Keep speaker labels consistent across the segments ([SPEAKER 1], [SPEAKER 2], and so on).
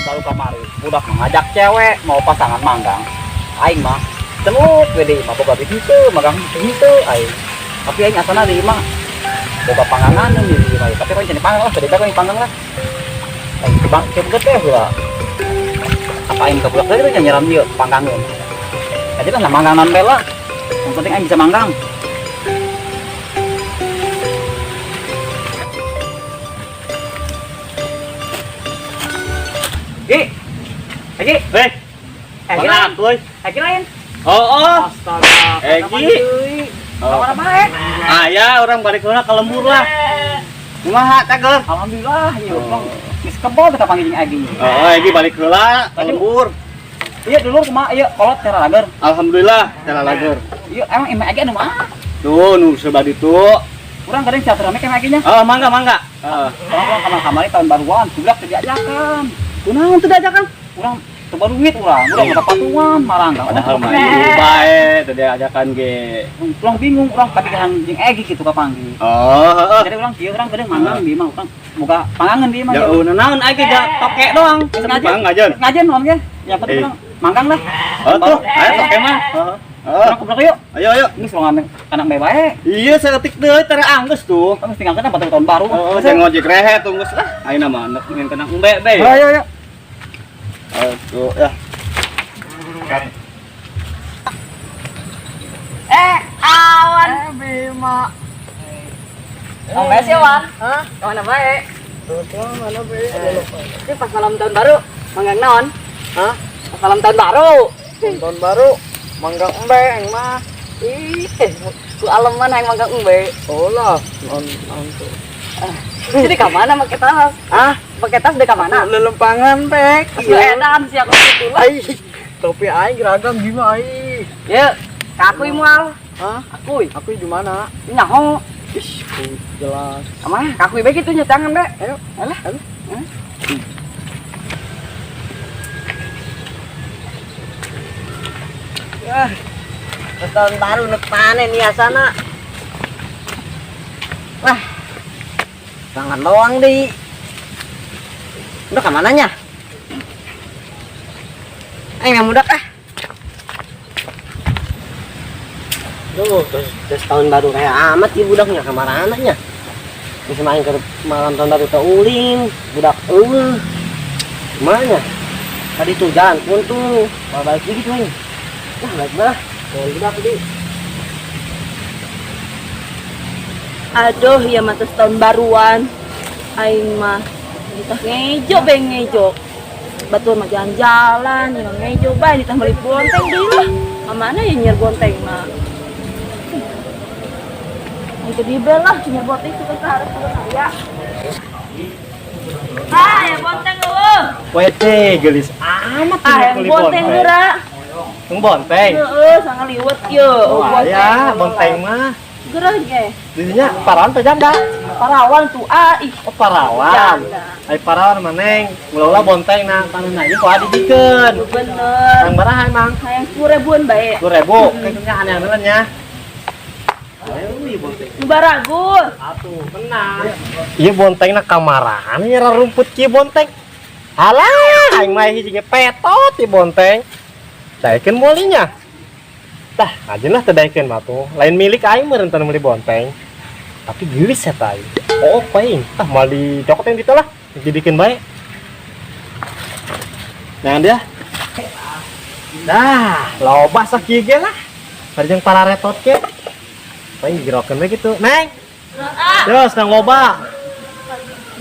[SPEAKER 1] baru kamari udah ngajak cewek mau pasangan manggang aing mah cenuk gede mah boga begitu magang begitu aing tapi aing asana di mah boga pangangan nih di mah tapi kan jadi panggang lah beda kan panggang lah aing coba gede lah apa aing kebudak tadi kan nyeram dia panggangin jadi kan manggang non bela yang penting aing bisa manggang. Egi,
[SPEAKER 2] mana tuh?
[SPEAKER 1] Egi lain.
[SPEAKER 2] Oh,
[SPEAKER 1] Astaga.
[SPEAKER 2] Egi.
[SPEAKER 1] Mana baik?
[SPEAKER 2] Ya, orang balik ke lembur lah. Kumaha tagel?
[SPEAKER 1] Alhamdulillah, ieu bang. Geus kebol kita panggil Egi.
[SPEAKER 2] Oh, Egi balik ke lembur.
[SPEAKER 1] Iya dulu kumaha ieu kolot cara lager.
[SPEAKER 2] Alhamdulillah, cara lager.
[SPEAKER 1] Iya emang imah Egi anu mah?
[SPEAKER 2] Tuh, nu sebelah ditu.
[SPEAKER 1] Urang kadang silaturahmi ke Eginya.
[SPEAKER 2] Oh, mangga.
[SPEAKER 1] Orang kamar-kamari tahun baruan, budak teu diajakan.
[SPEAKER 2] Kunaon teu diajakan?
[SPEAKER 1] Urang teu baru duit urang udah patungan marang ka.
[SPEAKER 2] Padahal mah ieu bae teu diajakan ge.
[SPEAKER 1] Urang bingung urang kapikiran jeung Egi kitu kapanggih.
[SPEAKER 2] Oh,
[SPEAKER 1] Jadi urang kieu urang kadang manggang di mah urang boga pangangan di mah.
[SPEAKER 2] ya naon Egi ga toke doang. Ngajen.
[SPEAKER 1] Ngajen naon ge. Yang penting urang manggang lah.
[SPEAKER 2] Oh tuh, ayo toke mah.
[SPEAKER 1] Urang kublak yuk.
[SPEAKER 2] Ayo.
[SPEAKER 1] Ini sorangan anak bae.
[SPEAKER 2] Iya, saeutik deui tara anggeus tuh.
[SPEAKER 1] Kamu tinggal kena pada tahun baru.
[SPEAKER 2] Oh, saya ngojek rehe tunggus lah. Ayeuna mah anak ngen kena embe be.
[SPEAKER 1] Ayo.
[SPEAKER 2] Aduh, ya.
[SPEAKER 1] Awan Bima. Kamu bae sih, Wan? Hah? Kamu bae?
[SPEAKER 3] Mana be?
[SPEAKER 1] Ini pas malam tahun baru, manggang naon?
[SPEAKER 3] Hah?
[SPEAKER 1] Pas malam tahun baru.
[SPEAKER 3] Tahun baru manggang embe yang mah.
[SPEAKER 1] Ih, ku aleman yang manggang embe.
[SPEAKER 3] Oh lah, non tuh.
[SPEAKER 1] Jadi ke mana pakai tas?
[SPEAKER 3] Ah,
[SPEAKER 1] Pakai tas deh ke mana?
[SPEAKER 3] lelempangan pek.
[SPEAKER 1] Lu edan sih aku itu lah.
[SPEAKER 3] Ai, topi aing ragam gimana ai?
[SPEAKER 1] Ya, kakui mual.
[SPEAKER 3] Hah?
[SPEAKER 1] Akui.
[SPEAKER 3] Aku di mana?
[SPEAKER 1] Nyaho.
[SPEAKER 3] Ish, jelas.
[SPEAKER 1] Sama kakui baik itu nyetangan deh.
[SPEAKER 3] Ayo,
[SPEAKER 1] Alah.
[SPEAKER 3] Ya. Tahun baru nek panen ya sana. Wah. Tangan doang di. Udah ke mananya? Yang muda kah? Duh, terus tahun baru kayak amat sih budaknya kemana anaknya? Bisa main ke malam tahun baru ke uling, budak gimana? Tadi tuh jalan pun tuh, balik lagi tuh. Nah, baik bah, kalau budak tadi.
[SPEAKER 4] Aduh, ya mata tahun baruan. Aing mah ditah ngejo. Batur mah jalan-jalan, ya ngejo bae ditah beli bonteng deui lah. Mana ya nyer bonteng mah. Itu dibel lah nyer bonteng itu kan harus saya. Ya bonteng lu.
[SPEAKER 2] Wete gelis amat
[SPEAKER 4] Yang bonteng geura.
[SPEAKER 2] Tung bonteng.
[SPEAKER 4] Heeh, sangat liwet ye.
[SPEAKER 2] Wah, ya, bonteng mah.
[SPEAKER 4] Geura ge.
[SPEAKER 2] Dirinya parawan teh janda.
[SPEAKER 4] Parawan tuh ih.
[SPEAKER 2] Oh, parawan.
[SPEAKER 4] Janda.
[SPEAKER 2] Ai parawan maneng. Ulah bonteng na taneunan ieu kudu dijikeun.
[SPEAKER 4] Bener.
[SPEAKER 2] Nang baraha emang?
[SPEAKER 4] Hayang 10.000-an bae.
[SPEAKER 2] 10.000. Kayaknya aneh-aneh nya. Ayo ieu bonteng.
[SPEAKER 4] Baragus.
[SPEAKER 2] Atuh, tenang. Ieu bontengna kamarahan nya rumput kieu bonteng. Alah, aing mah hiji ge petot ieu bonteng. Daekeun molinya. Tah, ajeunah teh daekeun mah tuh. Lain milik aing meureun teu meuli bonteng. Tapi geulis eta aing. Oh, paing. Tah moal dicokotin ditu lah. Dijadikeun bae. Nah, dia. Dah, loba sakieu ge lah. Parjang para retot ke. Paing girokeun we kitu. Neng. Terus nang loba.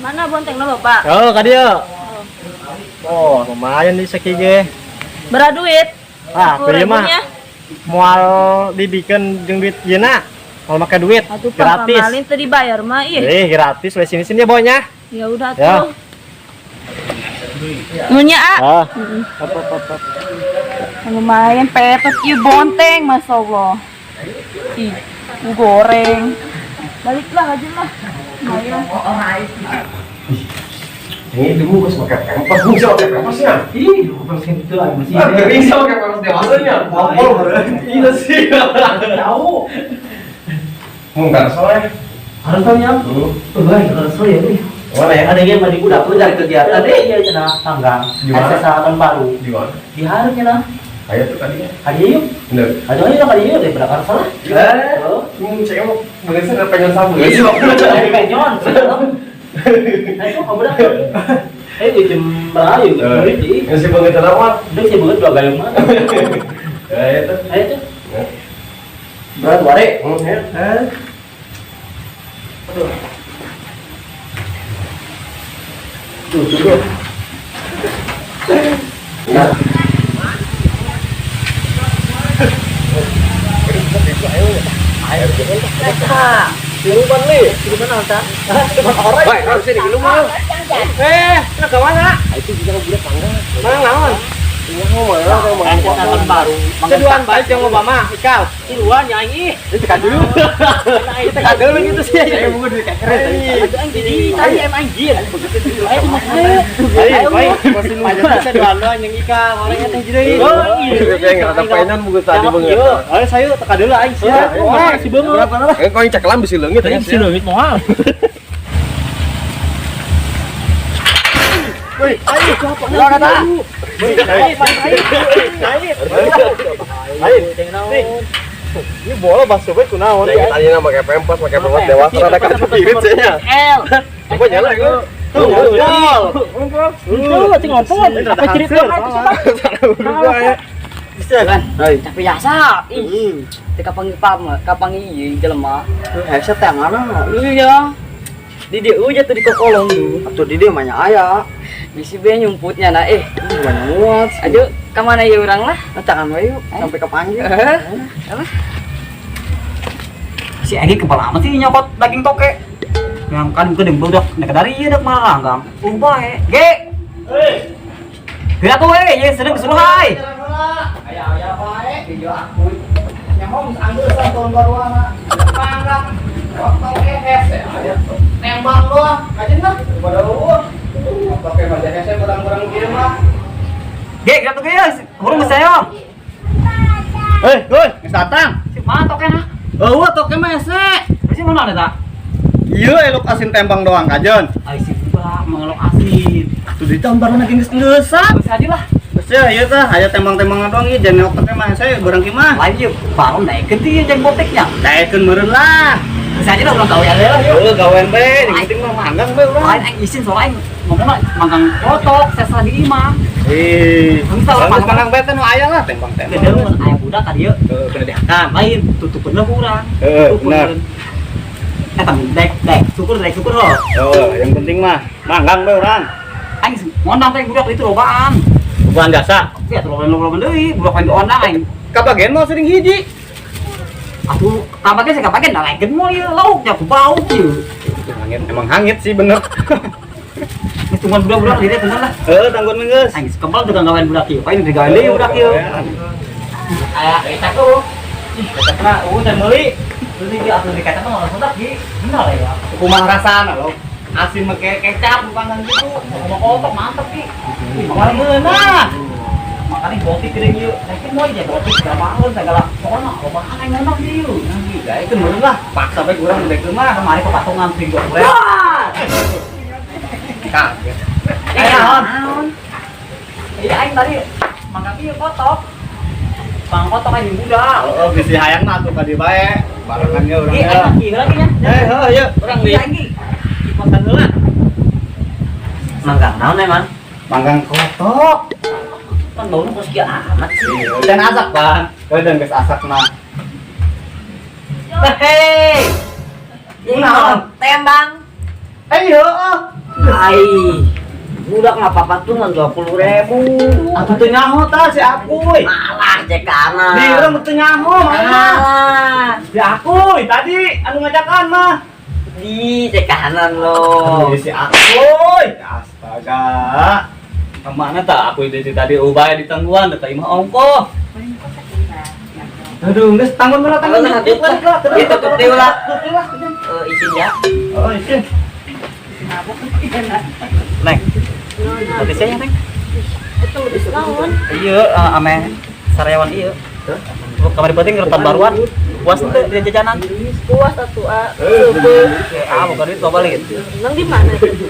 [SPEAKER 4] Mana bontengna Bapak?
[SPEAKER 2] Oh, ka dieu. Oh, lumayan di sakieu ge.
[SPEAKER 4] Berapa duit?
[SPEAKER 2] Ah, ieu mah moal dibikeun jeung duit yeuna. Moal make duit
[SPEAKER 4] Atuh
[SPEAKER 2] gratis.
[SPEAKER 4] pamalin teu dibayar mah ih.
[SPEAKER 2] Gratis we sini-sini ya, Bonya.
[SPEAKER 4] Ya udah
[SPEAKER 2] Ya.
[SPEAKER 4] tuh. Nunya
[SPEAKER 2] Ah.
[SPEAKER 4] lumayan petet ieu bonteng masyaallah. Ih, goreng. Baliklah aja lah. Lumayan.
[SPEAKER 5] Ini dulu gue sama kayak pas gue bisa pakai pempasnya.
[SPEAKER 1] Ih, bukan gitu lah masih.
[SPEAKER 5] Gak bisa pakai pempas dewasanya. Ngomol iya sih. Tahu. Mau nggak soalnya.
[SPEAKER 1] Harus tanya. Baik, harus ya nih.
[SPEAKER 2] Mana ya?
[SPEAKER 3] Ada yang di budak tuh dari kegiatan deh iya cenah tanggang.
[SPEAKER 2] Di mana?
[SPEAKER 3] Ada tahun baru.
[SPEAKER 2] Di mana?
[SPEAKER 3] Di hari cenah.
[SPEAKER 2] Ayo tuh tadinya.
[SPEAKER 3] Hari yuk.
[SPEAKER 2] Bener.
[SPEAKER 3] Aja aja kali yuk deh berapa salah.
[SPEAKER 2] Saya mau bener pengen sambung.
[SPEAKER 3] Iya. Penyon. Ayo kamu dah. Jam berapa yuk?
[SPEAKER 2] Ngasih banget terawat.
[SPEAKER 3] Udah sih banget dua gayung mah.
[SPEAKER 2] Ayo tuh.
[SPEAKER 3] Ayo tuh. Berat ware. Tuh. Nah. Itu juga budak panggang. Tahun baru.
[SPEAKER 2] Keduaan baik yang Obama, Ikal.
[SPEAKER 3] Tiluan nyanyi.
[SPEAKER 2] Tekan dulu.
[SPEAKER 3] Tekan dulu gitu sih.
[SPEAKER 2] Saya mau di keren tadi.
[SPEAKER 3] Jadi tadi emang anjir. Ayo cuma
[SPEAKER 2] Ayo, masih lumayan bisa doan yang Ikal. Orangnya teh jadi.
[SPEAKER 3] Oh iya.
[SPEAKER 2] Saya ngerasa pengen buku tadi banget.
[SPEAKER 3] Ayo saya tekan dulu aing sih. Wah, si beungeut. Berapa?
[SPEAKER 2] Kau yang cakalan bisa leungit ya.
[SPEAKER 3] Si leungit moal.
[SPEAKER 2] Woi, ayo siapa?
[SPEAKER 3] Lah kata.
[SPEAKER 2] Ini bola basah banget kunaon. Ya tadi nama pakai pempas, pakai pempas dewasa rada kan kirit saya.
[SPEAKER 3] L.
[SPEAKER 2] Coba nyala itu.
[SPEAKER 3] Tuh, cing ngompol. Apa cerita?
[SPEAKER 1] Bisa kan?
[SPEAKER 3] Tapi biasa. Ih. Teka kapang ieu jelema.
[SPEAKER 1] Headset yang mana?
[SPEAKER 3] Iya. Di dia jatuh di kokolong dulu.
[SPEAKER 1] Atau di dia banyak ayah.
[SPEAKER 3] Bisi be nyumputnya nah
[SPEAKER 1] Banyak muat.
[SPEAKER 3] Aduh, ke mana ya orang lah?
[SPEAKER 1] Tangan wae yuk sampai ke panggil.
[SPEAKER 3] Si Egi kepala amat sih nyokot daging toke. Yang kan gedeng budak nek dari ieu dak malah langgang. Umpae. Ge. Gerak tuh ye sedeng kesuruh hai.
[SPEAKER 1] Aya bae video aku. Nyamong anggeus tahun baruana. Panggang. Waktu hese aya nembang doang. Ajeun lah. Pada eueuh. Pakai baja hese barang-barang kieu mah.
[SPEAKER 3] Ge, gerak tuh ge. Urung saya.
[SPEAKER 1] Woi, geus datang.
[SPEAKER 3] Si mana tokena?
[SPEAKER 1] Eueuh toke mah hese.
[SPEAKER 3] Si mana ada tak?
[SPEAKER 1] Ieu elok asin tembang doang kajen.
[SPEAKER 3] Ai si budak mengelok asin.
[SPEAKER 1] Tuh di tahun baru geus ngeusan.
[SPEAKER 3] Geus aja lah.
[SPEAKER 1] Geus ya ieu teh aya tembang-tembangan doang ieu jangan elok toke mah hese barang kieu mah.
[SPEAKER 3] Lain yuk, baru naikeun teh jeung boteknya.
[SPEAKER 1] Daekeun meureun lah.
[SPEAKER 3] Geus aja lah urang gawe ade lah yuk.
[SPEAKER 1] Heuh gawean bae, yang penting mah manggang bae urang.
[SPEAKER 3] Lain aing isin soal aing ngomong mah manggang kotok sesa di imah.
[SPEAKER 1] Geus manggang bae teh nu aya lah tembang-tembang.
[SPEAKER 3] Gedeung aya budak ka dieu.
[SPEAKER 1] Heuh kena dihakan.
[SPEAKER 3] Lain tutupeun lah urang.
[SPEAKER 1] Bener.
[SPEAKER 3] Dek syukur loh.
[SPEAKER 1] Yang penting mah manggang bae urang.
[SPEAKER 3] Aing ngondang teh budak itu lobaan.
[SPEAKER 1] Bukan jasa.
[SPEAKER 3] Ya loba-loba deui, budak paling diondang aing.
[SPEAKER 1] Kabagen mah sering hiji.
[SPEAKER 3] Atuh kabage saya kabage da lain moal ieu lauknya ku bau kieu.
[SPEAKER 1] Emang hangit sih bener.
[SPEAKER 3] Geus tungguan budak-budak di dieu tungguan lah.
[SPEAKER 1] Tanggung geus.
[SPEAKER 3] Aing kembal juga gawean budak ieu. Paling digawean deui budak ieu. Aya eta tuh.
[SPEAKER 1] Kata dan meuli.
[SPEAKER 3] Terus iki atuh dikata mah orang budak ge. Bener ya.
[SPEAKER 1] Kumaha rasana lo? Asin make kecap bukan gitu.
[SPEAKER 3] Ngomong kotok mantep ki. Kemarin beunah. Makanya botik gede ieu. Saiki moal aja botik gampang segala. Pokona lobaan aing ngondang di ieu.
[SPEAKER 1] Nanti gawe kan meureun lah. Paksa bae urang gede mah.
[SPEAKER 3] Kemarin kepatungan pring gua.
[SPEAKER 1] Kaget.
[SPEAKER 3] Naon? Iya aing tadi mangga ieu kotok. Bang kotok aing budak.
[SPEAKER 1] Oh, bisi hayang mah tuh ka dieu bae. Barengan ge urang
[SPEAKER 3] Iya,
[SPEAKER 1] ya.
[SPEAKER 3] lagi lagi nya.
[SPEAKER 1] Heuh ya.
[SPEAKER 3] Urang di lagi. Konten heula. Manggang naon emang?
[SPEAKER 1] Manggang kotok.
[SPEAKER 3] Kan baunya kok sekian amat sih.
[SPEAKER 1] Dan asak, Bang. Dan geus asak mah.
[SPEAKER 3] Hei.
[SPEAKER 1] Naon?
[SPEAKER 3] Tembang.
[SPEAKER 1] Heuh.
[SPEAKER 3] Ai. Budak mah papatungan 20.000.
[SPEAKER 1] Atuh teu nyaho tah si Akuy.
[SPEAKER 3] Malah cek kana.
[SPEAKER 1] Di urang teu nyaho mah.
[SPEAKER 3] Ah.
[SPEAKER 1] Si Akuy tadi anu ngajakan mah.
[SPEAKER 3] Di cek kanan lo.
[SPEAKER 1] Si Akuy. Astaga. Kemana tak Akuy dari tadi ubah di tangguhan dekat imah ongko. Aduh, geus tangguhan mana tangguhan.
[SPEAKER 3] Itu kecil lah. Isin ya.
[SPEAKER 1] Oh, isin. Neng. Tadi saya Neng.
[SPEAKER 4] Itu diskon.
[SPEAKER 1] Iya, ame sarayawan ieu. Kamari penting retan baruan.
[SPEAKER 3] puas tuh dia jajanan.
[SPEAKER 4] Puas atuh sebel.
[SPEAKER 3] Bukan duit lo balik.
[SPEAKER 4] Nang di mana itu?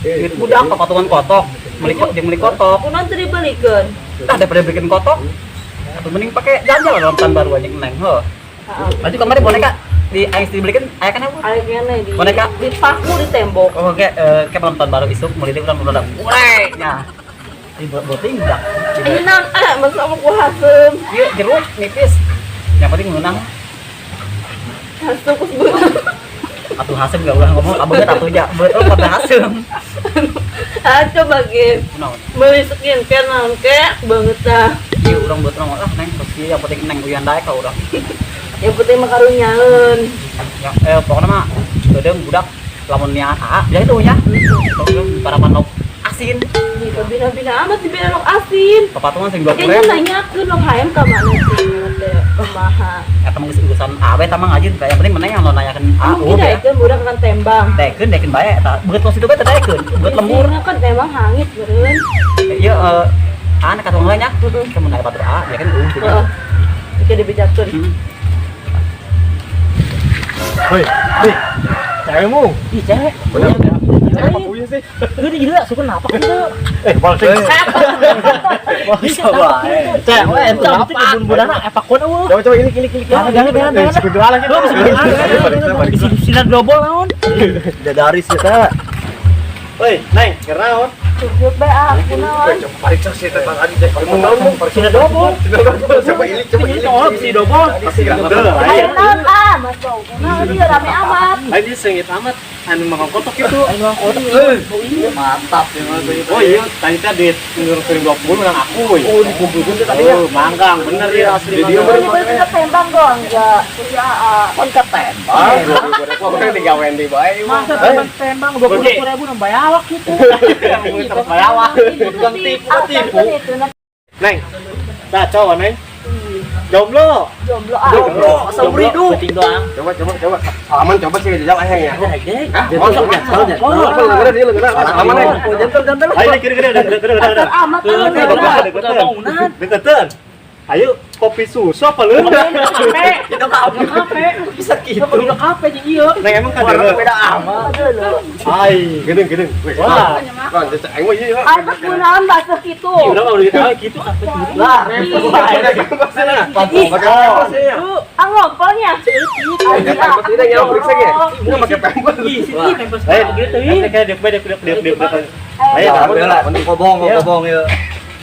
[SPEAKER 3] Duit budak kok patungan kotok. Beli kotok.
[SPEAKER 4] Kunaon teu dibelikeun?
[SPEAKER 3] Daripada bikin kotok. Atau mending pakai janjal nonton baru aja neng. Heuh.
[SPEAKER 4] Heeh.
[SPEAKER 3] Nanti kemarin boneka di aing dibelikan aya kan apa?
[SPEAKER 4] Aya kene di
[SPEAKER 3] Boneka?
[SPEAKER 4] di paku di tembok.
[SPEAKER 3] Oh, kayak penonton baru isuk mulai dia udah urek. Nah. Di boting udah.
[SPEAKER 4] Enak masa mau ku hasem.
[SPEAKER 3] Iya, jeruk nipis. Yang penting menang.
[SPEAKER 4] Hasem ku sebelah.
[SPEAKER 3] Atuh hasem gak ulah ngomong, abang gak atuh aja. Betul pada hasem.
[SPEAKER 4] Coba ge
[SPEAKER 3] Naon?
[SPEAKER 4] meuli skincare naon ke banget dah.
[SPEAKER 3] Iya, urang buat orang lah neng terus yang penting neng uyan daek ka urang.
[SPEAKER 4] Yang penting mah karunyaeun.
[SPEAKER 3] Ya, pokoknya mah gedeng budak lamun niat biasa itu ya. Tong para manok asin.
[SPEAKER 4] Gitu bina-bina amat dibina nok asin.
[SPEAKER 3] Papatungan sing 20.000.
[SPEAKER 4] Kayaknya nanyakeun nok hayam ka mana sih teh kumaha.
[SPEAKER 3] Eta mah geus urusan awe tamang aja yang penting meneng yang lo nanyakeun
[SPEAKER 4] Mungkin
[SPEAKER 3] ya.
[SPEAKER 4] daekeun budak akan tembang.
[SPEAKER 3] Dekeun bae eta. Beut kos itu bae teh dekeun. Beut lembur.
[SPEAKER 4] Isina kan tembang hangit beureun.
[SPEAKER 3] Iya anak katong nya. Kemun aya batur ya kan
[SPEAKER 4] Heeh. Oke dibejakeun.
[SPEAKER 2] Hei, cewekmu.
[SPEAKER 3] Ih, cewek.
[SPEAKER 2] Apa punya sih?
[SPEAKER 3] Gede gila, suka napak gitu.
[SPEAKER 2] Bal sih.
[SPEAKER 3] Bisa bae.
[SPEAKER 2] Cewek ente
[SPEAKER 3] Itu
[SPEAKER 2] apa?
[SPEAKER 3] bun-bunan epakon eueuh.
[SPEAKER 2] Coba ini klik.
[SPEAKER 3] Jangan.
[SPEAKER 2] Segitu aja gitu.
[SPEAKER 3] Bisa sinar double naon?
[SPEAKER 2] Dadari sih ta. Woi, Neng, kernaon?
[SPEAKER 4] Sujud bae aku naon.
[SPEAKER 5] Pariksa sih tentang adi deh.
[SPEAKER 3] Sinar double.
[SPEAKER 5] Coba ini.
[SPEAKER 3] Si double.
[SPEAKER 4] Ayo naon Mas Bau. Naon dia rame amat.
[SPEAKER 2] Lagi sengit amat. Anu makan kotok itu.
[SPEAKER 3] Mantap ya Mas.
[SPEAKER 2] Oh iya, tadi duit sering 20 nang aku. Oh, dikumpulkan tadi ya. Manggang, bener ya asli.
[SPEAKER 5] Dia
[SPEAKER 4] Ini baru kita tembang dong, enggak. Usaha.
[SPEAKER 3] Kon katen.
[SPEAKER 5] Kok kan digawean di bae.
[SPEAKER 3] Masa tembang 20.000 nambah awak gitu.
[SPEAKER 2] Bayawak. Tukang tipu. Neng. Nah, cowok Neng. Jomblo.
[SPEAKER 4] Jomblo.
[SPEAKER 3] Saburidu. Penting doang.
[SPEAKER 5] Coba. Salaman coba sih jajal ayang ya.
[SPEAKER 3] Masuk ya.
[SPEAKER 5] Apa dia lengan. Salaman nih.
[SPEAKER 3] Jantan.
[SPEAKER 2] Ayo kira-kira udah.
[SPEAKER 4] Amat
[SPEAKER 2] Deketan. Ayo kopi susu apa lu?
[SPEAKER 3] Kita kafe. Bisa gitu. Kita kafe jeung ieu.
[SPEAKER 2] Neng emang kada
[SPEAKER 3] Beda amat.
[SPEAKER 2] Ai, gedeng. Wah.
[SPEAKER 5] Kan cek aing mah ieu.
[SPEAKER 4] Ada kunaon bahasa kitu.
[SPEAKER 2] Udah mau gitu kafe dulu.
[SPEAKER 3] Lah,
[SPEAKER 4] Ngompolnya.
[SPEAKER 5] yang periksa ge. Enggak pakai pempes.
[SPEAKER 2] Ayo,
[SPEAKER 3] Mending kobong ya.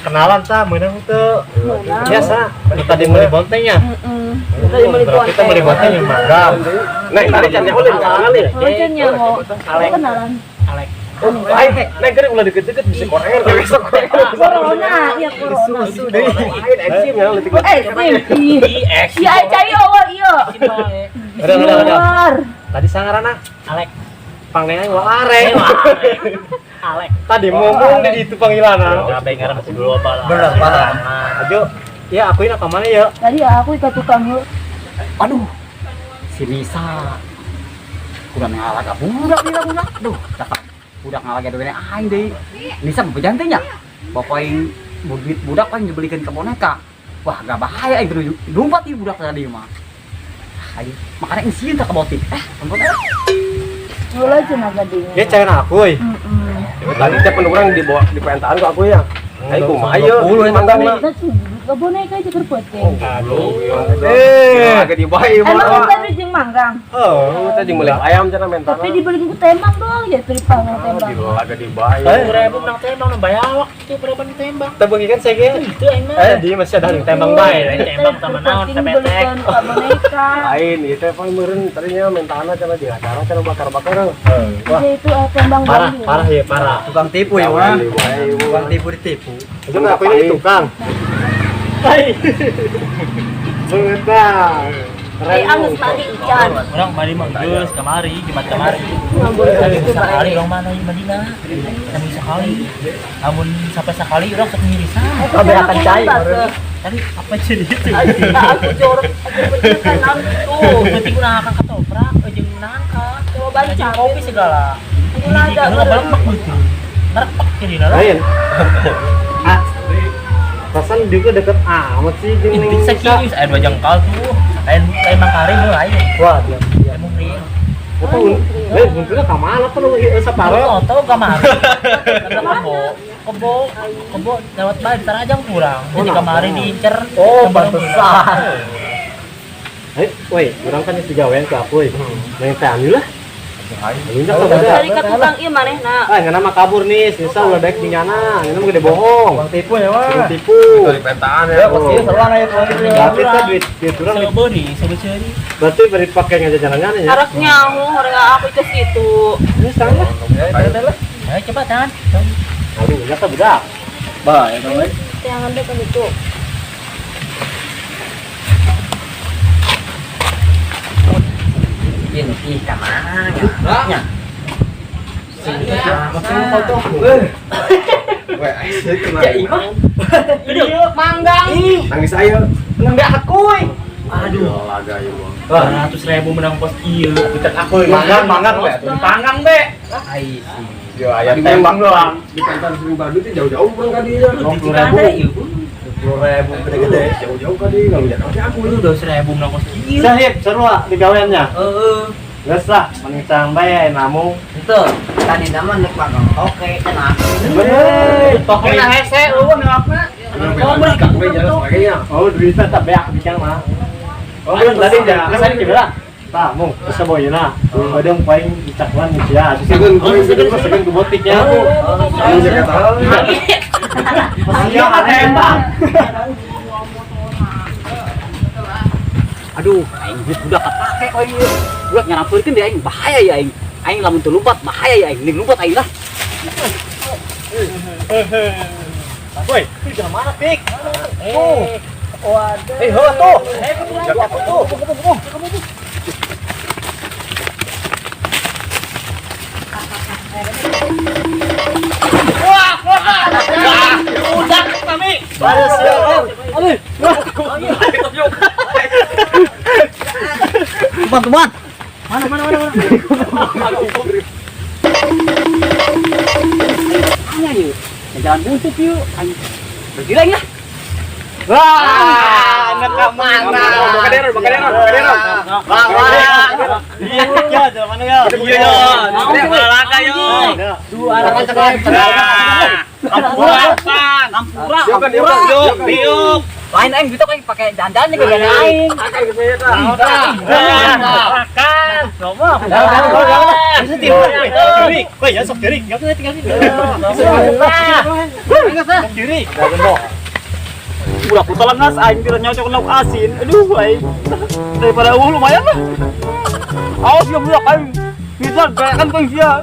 [SPEAKER 2] kenalan ta meunang teu. Biasa. Tadi meuli bontengnya.
[SPEAKER 4] Tadi meuli bonteng.
[SPEAKER 2] Kita meuli bonteng yang magang.
[SPEAKER 5] Neng tadi can ulin kanalin.
[SPEAKER 4] Loncennya mau kenalan.
[SPEAKER 3] Alek.
[SPEAKER 2] Ai, neng keur ulah deket-deket bisa korenger besok.
[SPEAKER 4] Corona, ya corona.
[SPEAKER 5] Lain eksim ya leutik.
[SPEAKER 4] Si ai cai awal ieu.
[SPEAKER 2] Udah. Tadi sangarana
[SPEAKER 3] Alek.
[SPEAKER 2] pangneng wah arek.
[SPEAKER 3] Alek.
[SPEAKER 2] Tadi ngomong di itu panggilan.
[SPEAKER 3] Udah bengar masih dulu apa lah.
[SPEAKER 2] Bener, parah. Ajo, ya akuin ke mana ya?
[SPEAKER 4] Tadi aku ikut tukang lu.
[SPEAKER 3] Aduh. Si Nisa. Kurang ngalak budak. Duh, cakap. Budak ngalak ada bener aing deui. Nisa bejanten nya. Bapak yang budak kan dibelikan ke boneka. Wah, gak bahaya aing dumpat ieu budak tadi mah. Ayo, makanya insieun ka botik. Tempot
[SPEAKER 4] Mula cenah gading.
[SPEAKER 2] Dia cewek aku, euy.
[SPEAKER 5] Tadi teh penurang dibawa di pentaan ku aku ya. Aing kumaha ieu? Manggang lah.
[SPEAKER 4] Ke boneka aja keur peuting.
[SPEAKER 5] Aduh,
[SPEAKER 2] Eh,
[SPEAKER 5] agak di bae
[SPEAKER 4] Emang
[SPEAKER 5] mah.
[SPEAKER 4] tadi jeung manggang.
[SPEAKER 2] oh,
[SPEAKER 5] Tadi meuli ayam cenah mentana.
[SPEAKER 4] Tapi dibeli ku tembang dong, ya tripang tembang.
[SPEAKER 5] Agak di bae.
[SPEAKER 3] 20.000 nang tembang nang bayawak kitu bereban ditembak.
[SPEAKER 2] tebeng ikan saya ge.
[SPEAKER 3] Itu aing mah.
[SPEAKER 2] Dia masih ada yang tembang bae.
[SPEAKER 3] Tembang sama naon tepetek.
[SPEAKER 4] Ka boneka.
[SPEAKER 5] Lain ieu teh paling meureun tadinya mentana cenah di acara cenah bakar-bakar.
[SPEAKER 2] Wah,
[SPEAKER 4] Jadi itu tembang
[SPEAKER 2] parah,
[SPEAKER 4] bang.
[SPEAKER 2] parah ya, parah.
[SPEAKER 3] Tukang tipu ya,
[SPEAKER 5] Wah.
[SPEAKER 3] Bang. Tukang tipu ditipu.
[SPEAKER 2] Itu aku ini tukang. Hai. Banget dah.
[SPEAKER 4] Angus tadi ikan.
[SPEAKER 3] Orang mari manggeus kamari, Jumat kamari.
[SPEAKER 4] Ngambul
[SPEAKER 3] Sekali
[SPEAKER 4] itu
[SPEAKER 3] sekali orang mana di Madinah. Kami sekali. Namun sampai sekali orang sok ngirisan.
[SPEAKER 4] Kabeh akan cair.
[SPEAKER 3] Tadi apa jadi itu?
[SPEAKER 4] Aku jorok, aku berikan itu.
[SPEAKER 3] Penting ulah akan ketoprak, jeung nangka.
[SPEAKER 4] Coba balik
[SPEAKER 3] Jeung kopi segala.
[SPEAKER 4] Ulah ada
[SPEAKER 3] Ini balak gitu. Merepak jadi nara.
[SPEAKER 2] Lain. Ah. Rasan juga deket amat sih jeung
[SPEAKER 3] Ini
[SPEAKER 2] Neng
[SPEAKER 3] bisa
[SPEAKER 2] Nisa.
[SPEAKER 3] kius, ada 2 jengkal tuh. Lain mangkari lo ayo.
[SPEAKER 2] Wah, dia.
[SPEAKER 3] Lain mungri.
[SPEAKER 2] Itu buntutnya ka mana tuh sa paro.
[SPEAKER 3] Tahu kamar. Kebo lewat bayi di tanah aja kurang. Jadi kemarin diincer.
[SPEAKER 2] Oh, pantesan. Woi, orang kan itu gawean ke aku, main tani lah. Ini kan
[SPEAKER 4] Dari ka tukang ieu manehna.
[SPEAKER 2] ngana mah kabur nih, sisa udah daek di nyana, ngana mah gede bohong.
[SPEAKER 5] Tipu ya mah.
[SPEAKER 2] Tipu.
[SPEAKER 5] Dari pentaan ya.
[SPEAKER 2] Pasti
[SPEAKER 5] seruan itu.
[SPEAKER 2] Berarti teh duit urang
[SPEAKER 3] Seberi, seberi.
[SPEAKER 2] berarti beri pakai ngajajanan ya.
[SPEAKER 4] Harap nyaho horeng aku itu situ.
[SPEAKER 2] Ini salah.
[SPEAKER 3] Ayo coba tangan.
[SPEAKER 2] Aduh, enggak tak budak.
[SPEAKER 5] Bah, ya kan.
[SPEAKER 4] Jangan deh kan itu.
[SPEAKER 3] Ini kemana?
[SPEAKER 5] Ya.
[SPEAKER 2] Makin foto.
[SPEAKER 5] Weh, asik
[SPEAKER 3] Ya iya. Ini manggang.
[SPEAKER 5] Nangis ayo.
[SPEAKER 3] Nggak akuy. Aduh.
[SPEAKER 5] Laga ya, Bang.
[SPEAKER 3] 100.000 menang pos iya.
[SPEAKER 2] Bitek aku mangan we atuh dipangan be.
[SPEAKER 3] Ai.
[SPEAKER 2] Yo aya
[SPEAKER 5] Di
[SPEAKER 2] tembak doang.
[SPEAKER 5] Di pentaan sering badu itu jauh-jauh bang kadinya.
[SPEAKER 2] 20.000. 20.000 gede-gede.
[SPEAKER 5] Jauh-jauh kadi kalau jadi aku
[SPEAKER 3] Lu 2.000 menang pos iya.
[SPEAKER 2] Sahib, seru di gaweannya.
[SPEAKER 3] Heeh.
[SPEAKER 2] Geus lah, mending sampai namu.
[SPEAKER 3] Betul. Tadi nama nek pagang. Oke, tenang.
[SPEAKER 2] Bener. Tok
[SPEAKER 3] Kena hese eueuh ngapna.
[SPEAKER 5] Oh, mereka gue jalan sebagainya.
[SPEAKER 2] Oh, duitnya tak beak bikin mah. Oh, belum tadi jangan kesana kira. Tah, mung bisa boyeuna. Ada paling dicakwan ya.
[SPEAKER 5] Segen gue
[SPEAKER 2] Segen ke botiknya.
[SPEAKER 5] Ini jaga tahu.
[SPEAKER 2] Iya, tembak.
[SPEAKER 1] Aduh, aing duit budak kapake kok ieu. Budak nyarampurkeun dia aing bahaya ya aing. Aing lamun teu lumpat bahaya ya aing. Ning lumpat aing lah.
[SPEAKER 2] Woi, itu di mana, Pik?
[SPEAKER 3] Waduh.
[SPEAKER 2] Ho tuh.
[SPEAKER 3] Udah kami.
[SPEAKER 1] Teman-teman. Mana yuk? Jalan buntut yuk. Aing pergi lagi lah.
[SPEAKER 2] Wah, anak mana?
[SPEAKER 5] Bakaderon.
[SPEAKER 2] Iya, jalan mana ya?
[SPEAKER 5] Iya,
[SPEAKER 3] Olahraga yo.
[SPEAKER 2] Dua
[SPEAKER 1] Yuk. Lain aing gitu aing pakai dandan nih kayak aing. Udah putalan nas aing tidak nyocok lauk asin. Aduh aing. Daripada lumayan lah. Awas ya budak aing. Bisa kayak kan sia.